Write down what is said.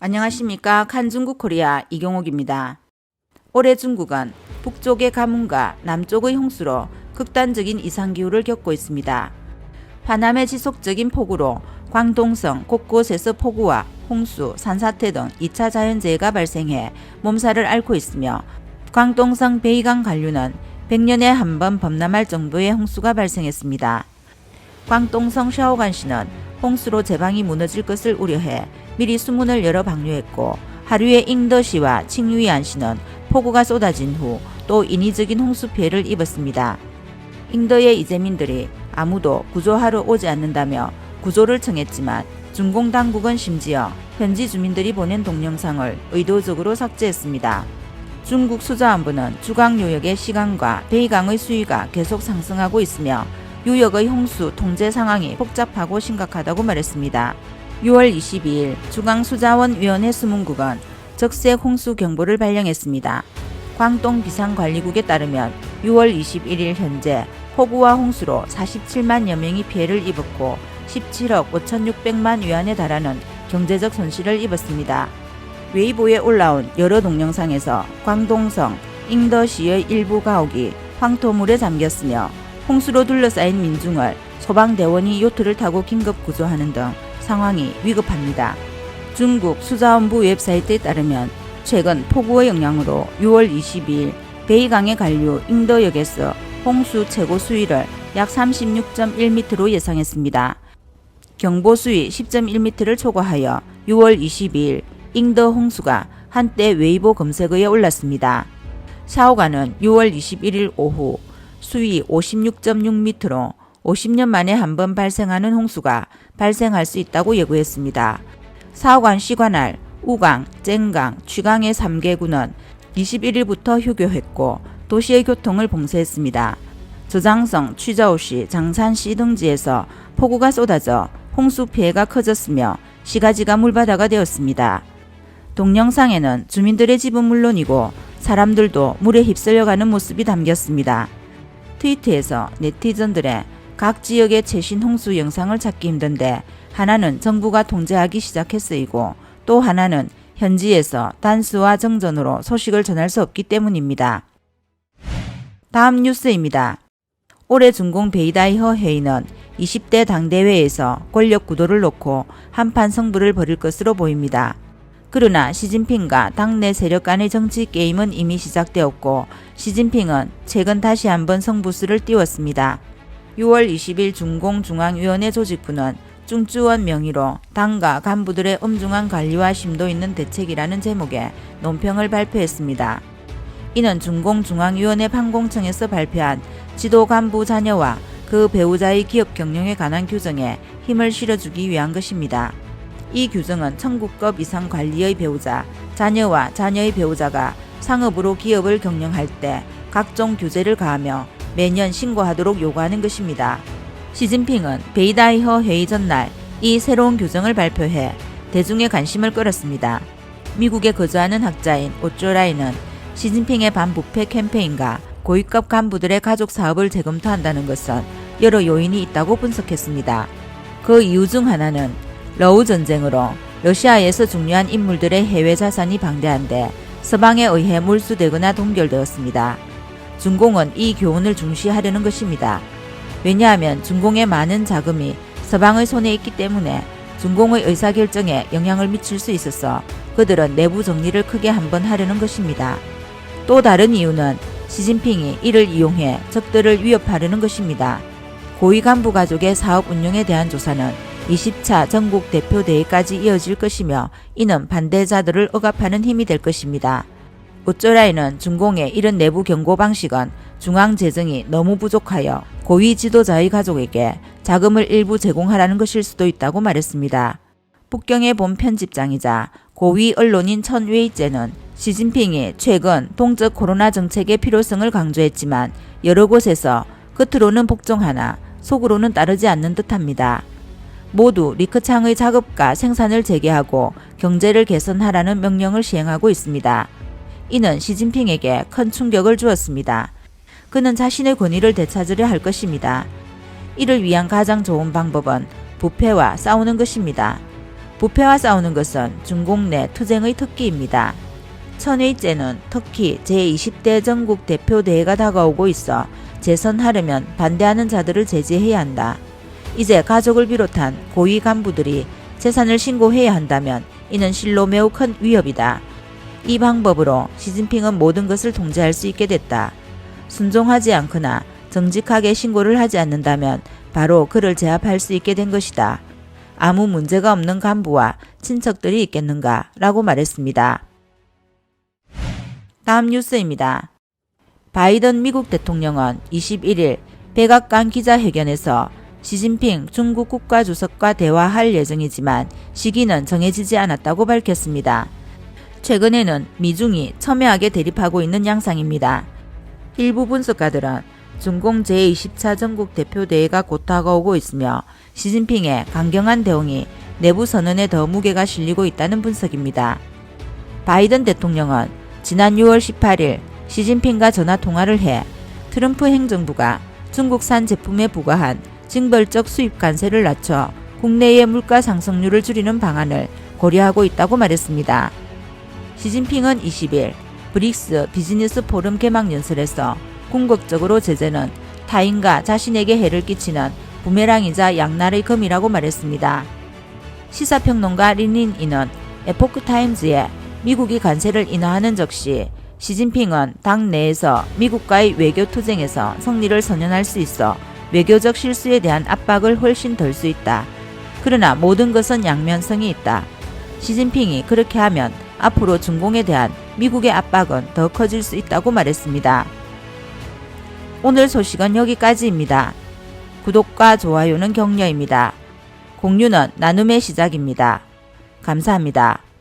안녕하십니까. 칸중국 코리아 이경옥입니다. 올해 중국은 북쪽의 가뭄과 남쪽의 홍수로 극단적인 이상기후를 겪고 있습니다. 화남의 지속적인 폭우로 광동성 곳곳에서 폭우와 홍수, 산사태 등 2차 자연재해가 발생해 몸살을 앓고 있으며 광동성 베이강 간류는 100년에 한 번 범람할 정도의 홍수가 발생했습니다. 광동성 샤오간시는 홍수로 제방이 무너질 것을 우려해 미리 수문을 열어 방류했고, 하류에 잉더시와 칭유이안시는 폭우가 쏟아진 후 또 인위적인 홍수 피해를 입었습니다. 잉더의 이재민들이 아무도 구조하러 오지 않는다며 구조를 청했지만 중공 당국은 심지어 현지 주민들이 보낸 동영상을 의도적으로 삭제했습니다. 중국 수자원부는 주강 요역의 시간과 베이강의 수위가 계속 상승하고 있으며 유역의 홍수 통제 상황이 복잡하고 심각하다고 말했습니다. 6월 22일 중앙수자원위원회 수문국은 적색 홍수 경보를 발령했습니다. 광동 비상관리국에 따르면 6월 21일 현재 폭우와 홍수로 47만여 명이 피해를 입었고 17억 5,600만 위안에 달하는 경제적 손실을 입었습니다. 웨이보에 올라온 여러 동영상에서 광동성, 잉더시의 일부 가옥이 황토물에 잠겼으며 홍수로 둘러싸인 민중을 소방대원이 요트를 타고 긴급 구조하는 등 상황이 위급합니다. 중국 수자원부 웹사이트에 따르면 최근 폭우의 영향으로 6월 22일 베이강의 간류 잉더역에서 홍수 최고 수위를 약 36.1m로 예상했습니다. 경보 수위 10.1m를 초과하여 6월 22일 잉더 홍수가 한때 웨이보 검색어에 올랐습니다. 샤오가는 6월 21일 오후 수위 56.6m로 50년 만에 한 번 발생하는 홍수가 발생할 수 있다고 예고했습니다. 사오관 시관할, 우강, 쨍강, 취강의 3개구는 21일부터 휴교했고 도시의 교통을 봉쇄했습니다. 저장성, 취저우시, 장산시 등지에서 폭우가 쏟아져 홍수 피해가 커졌으며 시가지가 물바다가 되었습니다. 동영상에는 주민들의 집은 물론이고 사람들도 물에 휩쓸려가는 모습이 담겼습니다. 트위터에서 네티즌들의 각 지역의 최신 홍수 영상을 찾기 힘든데 하나는 정부가 통제하기 시작해 쓰이고 또 하나는 현지에서 단수와 정전으로 소식을 전할 수 없기 때문입니다. 다음 뉴스입니다. 올해 중공 베이다이허 회의는 20대 당대회에서 권력 구도를 놓고 한판 승부를 벌일 것으로 보입니다. 그러나 시진핑과 당내 세력 간의 정치 게임은 이미 시작되었고 시진핑은 최근 다시 한번 승부수를 띄웠습니다. 6월 20일 중공중앙위원회 조직부는 중주원 명의로 당과 간부들의 엄중한 관리와 심도 있는 대책이라는 제목의 논평을 발표했습니다. 이는 중공중앙위원회 판공청에서 발표한 지도 간부 자녀와 그 배우자의 기업 경영에 관한 규정에 힘을 실어주기 위한 것입니다. 이 규정은 청구급 이상 관리의 배우자, 자녀와 자녀의 배우자가 상업으로 기업을 경영할 때 각종 규제를 가하며 매년 신고하도록 요구하는 것입니다. 시진핑은 베이다이허 회의 전날 이 새로운 규정을 발표해 대중의 관심을 끌었습니다. 미국에 거주하는 학자인 오쪼라이는 시진핑의 반부패 캠페인과 고위급 간부들의 가족 사업을 재검토한다는 것은 여러 요인이 있다고 분석했습니다. 그 이유 중 하나는 러우 전쟁으로 러시아에서 중요한 인물들의 해외 자산이 방대한데 서방에 의해 몰수되거나 동결되었습니다. 중공은 이 교훈을 중시하려는 것입니다. 왜냐하면 중공의 많은 자금이 서방의 손에 있기 때문에 중공의 의사결정에 영향을 미칠 수 있어서 그들은 내부 정리를 크게 한번 하려는 것입니다. 또 다른 이유는 시진핑이 이를 이용해 적들을 위협하려는 것입니다. 고위 간부 가족의 사업 운영에 대한 조사는 20차 전국 대표대회까지 이어질 것이며 이는 반대자들을 억압하는 힘이 될 것입니다. 오쪼라이는 중공의 이런 내부 경고 방식은 중앙 재정이 너무 부족하여 고위 지도자의 가족에게 자금을 일부 제공하라는 것일 수도 있다고 말했습니다. 북경의 본 편집장이자 고위 언론인 천 웨이째는 시진핑이 최근 동적 코로나 정책의 필요성을 강조했지만 여러 곳에서 겉으로는 복종하나 속으로는 따르지 않는 듯합니다. 모두 리크창의 작업과 생산을 재개하고 경제를 개선하라는 명령을 시행하고 있습니다. 이는 시진핑에게 큰 충격을 주었습니다. 그는 자신의 권위를 되찾으려 할 것입니다. 이를 위한 가장 좋은 방법은 부패와 싸우는 것입니다. 부패와 싸우는 것은 중공 내 투쟁의 특기입니다. 천의제는 특히 제20대 전국 대표대회가 다가오고 있어 재선하려면 반대하는 자들을 제지해야 한다. 이제 가족을 비롯한 고위 간부들이 재산을 신고해야 한다면 이는 실로 매우 큰 위협이다. 이 방법으로 시진핑은 모든 것을 통제할 수 있게 됐다. 순종하지 않거나 정직하게 신고를 하지 않는다면 바로 그를 제압할 수 있게 된 것이다. 아무 문제가 없는 간부와 친척들이 있겠는가 라고 말했습니다. 다음 뉴스입니다. 바이든 미국 대통령은 21일 백악관 기자회견에서 시진핑 중국 국가주석과 대화할 예정이지만 시기는 정해지지 않았다고 밝혔습니다. 최근에는 미중이 첨예하게 대립하고 있는 양상입니다. 일부 분석가들은 중공 제20차 전국 대표대회가 곧 다가오고 있으며 시진핑의 강경한 대응이 내부 선언에 더 무게가 실리고 있다는 분석입니다. 바이든 대통령은 지난 6월 18일 시진핑과 전화통화를 해 트럼프 행정부가 중국산 제품에 부과한 징벌적 수입 관세를 낮춰 국내의 물가 상승률을 줄이는 방안을 고려하고 있다고 말했습니다. 시진핑은 20일 브릭스 비즈니스 포럼 개막 연설에서 궁극적으로 제재는 타인과 자신에게 해를 끼치는 부메랑이자 양날의 검이라고 말했습니다. 시사평론가 리닌이는 에포크타임즈에 미국이 관세를 인하하는 적시 시진핑은 당 내에서 미국과의 외교 투쟁에서 승리를 선언할 수 있어 외교적 실수에 대한 압박을 훨씬 덜 수 있다. 그러나 모든 것은 양면성이 있다. 시진핑이 그렇게 하면 앞으로 중공에 대한 미국의 압박은 더 커질 수 있다고 말했습니다. 오늘 소식은 여기까지입니다. 구독과 좋아요는 격려입니다. 공유는 나눔의 시작입니다. 감사합니다.